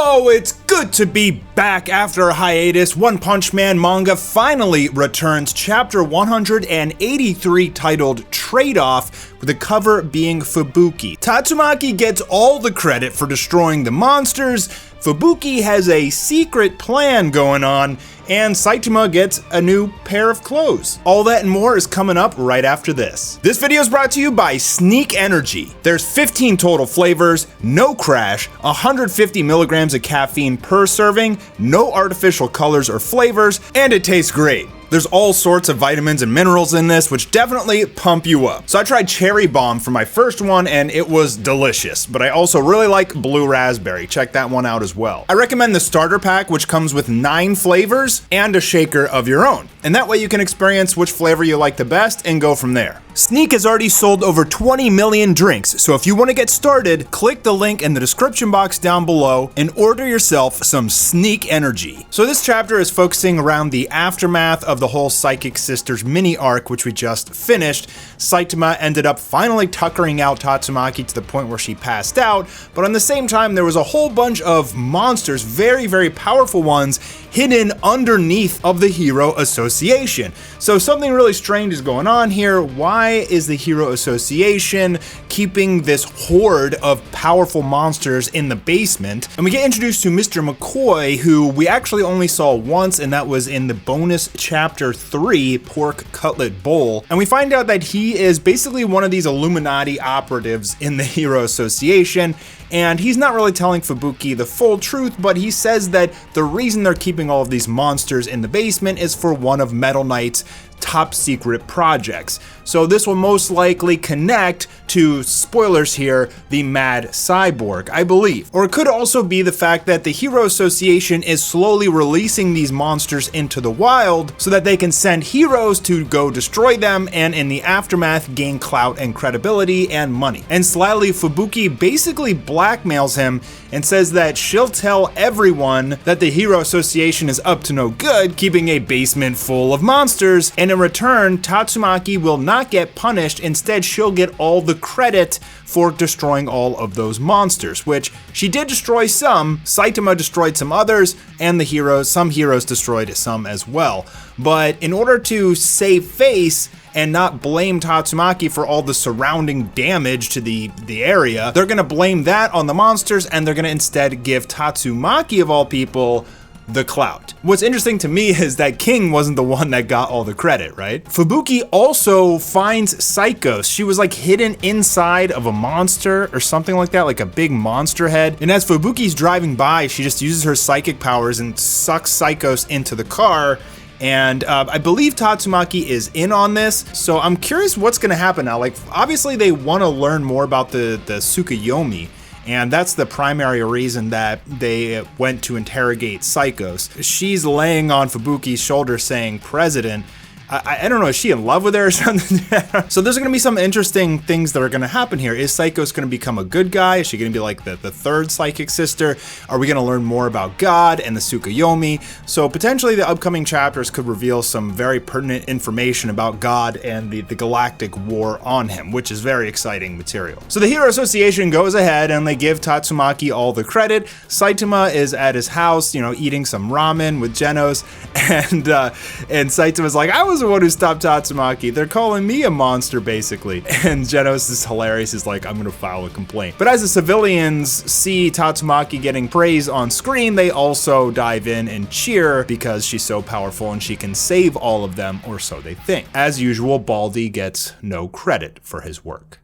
Oh, it's good to be back after a hiatus. One Punch Man manga finally returns, chapter 183 titled Trade-Off, with the cover being Fubuki. Tatsumaki gets all the credit for destroying the monsters, Fubuki has a secret plan going on, and Saitama gets a new pair of clothes. All that and more is coming up right after this. This video is brought to you by Sneak Energy. There's 15 total flavors, no crash, 150 milligrams of caffeine per serving, no artificial colors or flavors, and it tastes great. There's all sorts of vitamins and minerals in this, which definitely pump you up. So I tried Cherry Bomb for my first one, and it was delicious, but I also really like Blue Raspberry. Check that one out as well. I recommend the starter pack, which comes with 9 flavors and a shaker of your own. And that way you can experience which flavor you like the best and go from there. Sneak has already sold over 20 million drinks, so if you want to get started, click the link in the description box down below and order yourself some Sneak Energy. So this chapter is focusing around the aftermath of the whole Psychic Sisters mini arc, which we just finished. Saitama ended up finally tuckering out Tatsumaki to the point where she passed out, but on the same time there was a whole bunch of monsters, very, very powerful ones, hidden underneath of the Hero Association. So something really strange is going on here. Why is the Hero Association keeping this horde of powerful monsters in the basement? And we get introduced to Mr. McCoy, who we actually only saw once, and that was in the bonus chapter 3, Pork Cutlet Bowl. And we find out that he is basically one of these Illuminati operatives in the Hero Association. And he's not really telling Fubuki the full truth, but he says that the reason they're keeping all of these monsters in the basement is for one of Metal Knight's top secret projects. So this will most likely connect to, spoilers here, the Mad Cyborg, I believe. Or it could also be the fact that the Hero Association is slowly releasing these monsters into the wild so that they can send heroes to go destroy them and in the aftermath gain clout and credibility and money. And slyly, Fubuki basically blackmails him and says that she'll tell everyone that the Hero Association is up to no good, keeping a basement full of monsters, and in return, Tatsumaki will not get punished. Instead, she'll get all the credit for destroying all of those monsters, which she did destroy some, Saitama destroyed some others, and some heroes destroyed some as well. But in order to save face and not blame Tatsumaki for all the surrounding damage to the area, they're gonna blame that on the monsters, and they're gonna instead give Tatsumaki, of all people, the clout. What's interesting to me is that King wasn't the one that got all the credit, right? Fubuki also finds Psykos. She was like hidden inside of a monster or something like that, like a big monster head. And as Fubuki's driving by, she just uses her psychic powers and sucks Psykos into the car. And I believe Tatsumaki is in on this, so I'm curious what's gonna happen now. Like, obviously they wanna learn more about the Tsukuyomi, and that's the primary reason that they went to interrogate Psykos. She's laying on Fubuki's shoulder saying, "President." I don't know, is she in love with her or something? So there's gonna be some interesting things that are gonna happen here. Is Psykos gonna become a good guy? Is she gonna be like the third psychic sister? Are we gonna learn more about God and the Tsukuyomi? So potentially the upcoming chapters could reveal some very pertinent information about God and the galactic war on him, which is very exciting material. So the Hero Association goes ahead and they give Tatsumaki all the credit. Saitama is at his house, eating some ramen with Genos, and Saitama's like, "I was the one who stopped Tatsumaki. They're calling me a monster, basically." And Genos is hilarious. He's like, "I'm gonna file a complaint." But as the civilians see Tatsumaki getting praise on screen, they also dive in and cheer because she's so powerful and she can save all of them, or so they think. As usual, Baldy gets no credit for his work.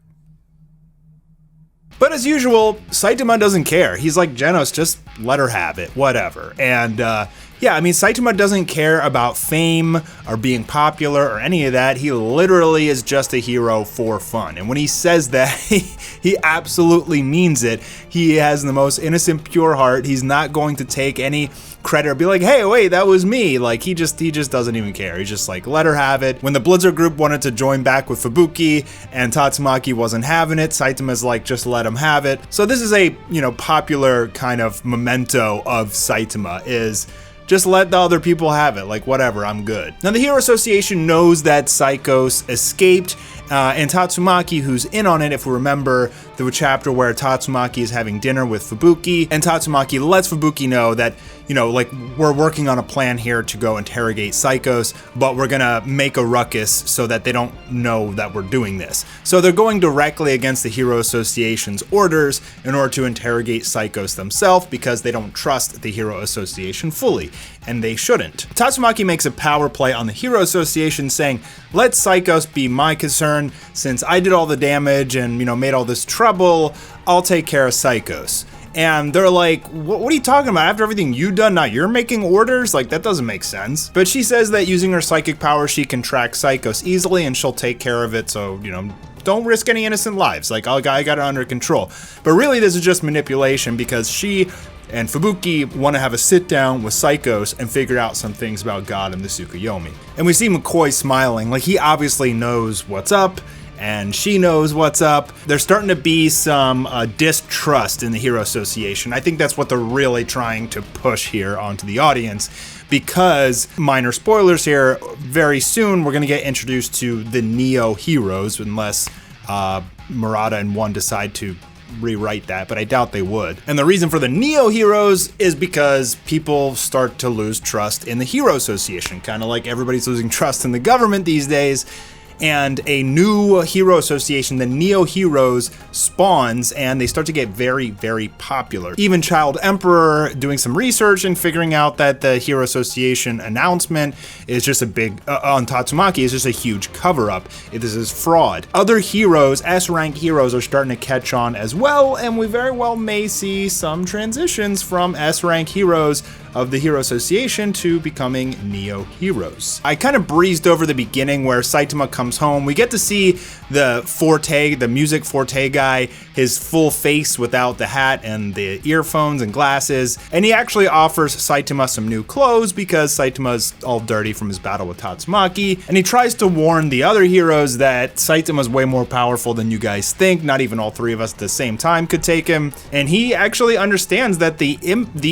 But as usual, Saitama doesn't care. He's like, "Genos, just let her have it, whatever." And yeah, I mean, Saitama doesn't care about fame or being popular or any of that. He literally is just a hero for fun. And when he says that, he absolutely means it. He has the most innocent, pure heart. He's not going to take any credit or be like, "Hey, wait, that was me." Like, he just doesn't even care. He's just like, let her have it. When the Blizzard group wanted to join back with Fubuki and Tatsumaki wasn't having it, Saitama's like, just let him have it. So this is a, popular kind of memento of Saitama, is Just let the other people have it. Like, whatever, I'm good. Now, the Hero Association knows that Psykos escaped, and Tatsumaki, who's in on it, if we remember the chapter where Tatsumaki is having dinner with Fubuki, and Tatsumaki lets Fubuki know that, you know, like, we're working on a plan here to go interrogate Psykos, but we're gonna make a ruckus so that they don't know that we're doing this. So they're going directly against the Hero Association's orders in order to interrogate Psykos themselves because they don't trust the Hero Association fully, and they shouldn't. Tatsumaki makes a power play on the Hero Association saying, let Psykos be my concern, since I did all the damage and, you know, made all this trouble, I'll take care of Psykos. And they're like, what are you talking about? After everything you've done, now you're making orders? Like, that doesn't make sense. But she says that using her psychic power, she can track Psykos easily and she'll take care of it. So, you know, don't risk any innocent lives. Like, I got it under control. But really, this is just manipulation because she and Fubuki want to have a sit down with Psykos and figure out some things about God and the Tsukuyomi. And we see McCoy smiling, like he obviously knows what's up, and she knows what's up. There's starting to be some distrust in the Hero Association. I think that's what they're really trying to push here onto the audience, because, minor spoilers here, very soon we're going to get introduced to the Neo Heroes, unless Murata and One decide to rewrite that, but I doubt they would. And the reason for the Neo Heroes is because people start to lose trust in the Hero Association, kind of like everybody's losing trust in the government these days. And a new Hero Association, the Neo Heroes, spawns, and they start to get very, very popular. Even Child Emperor doing some research and figuring out that the Hero Association announcement is just a big, on Tatsumaki, is just a huge cover-up. This is fraud. Other heroes, S-rank heroes, are starting to catch on as well, and we very well may see some transitions from S-rank heroes of the Hero Association to becoming Neo Heroes. I kind of breezed over the beginning where Saitama comes home. We get to see the Forte, the music Forte guy, his full face without the hat and the earphones and glasses, and he actually offers Saitama some new clothes because Saitama's all dirty from his battle with Tatsumaki, and he tries to warn the other heroes that Saitama's way more powerful than you guys think. Not even all three of us at the same time could take him, and he actually understands that the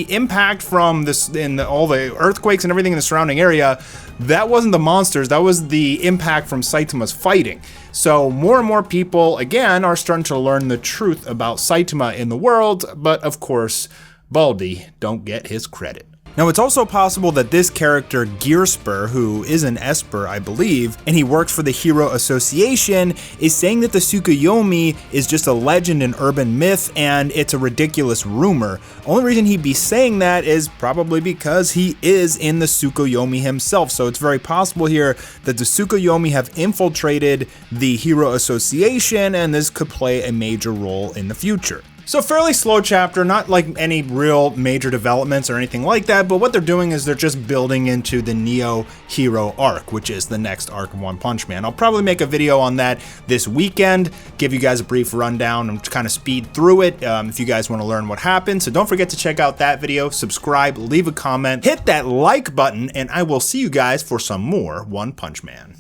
impact from this in all the earthquakes and everything in the surrounding area, that wasn't the monsters, that was the impact from Saitama's fighting. So more and more people, again, are starting to learn the truth about Saitama in the world, but of course, Baldy don't get his credit. Now, it's also possible that this character, Gearspur, who is an Esper, I believe, and he works for the Hero Association, is saying that the Tsukuyomi is just a legend and urban myth, and it's a ridiculous rumor. Only reason he'd be saying that is probably because he is in the Tsukuyomi himself, so it's very possible here that the Tsukuyomi have infiltrated the Hero Association, and this could play a major role in the future. So fairly slow chapter, not like any real major developments or anything like that, but what they're doing is they're just building into the Neo Hero arc, which is the next arc of One Punch Man. I'll probably make a video on that this weekend, give you guys a brief rundown and kind of speed through it if you guys want to learn what happened. So don't forget to check out that video, subscribe, leave a comment, hit that like button, and I will see you guys for some more One Punch Man.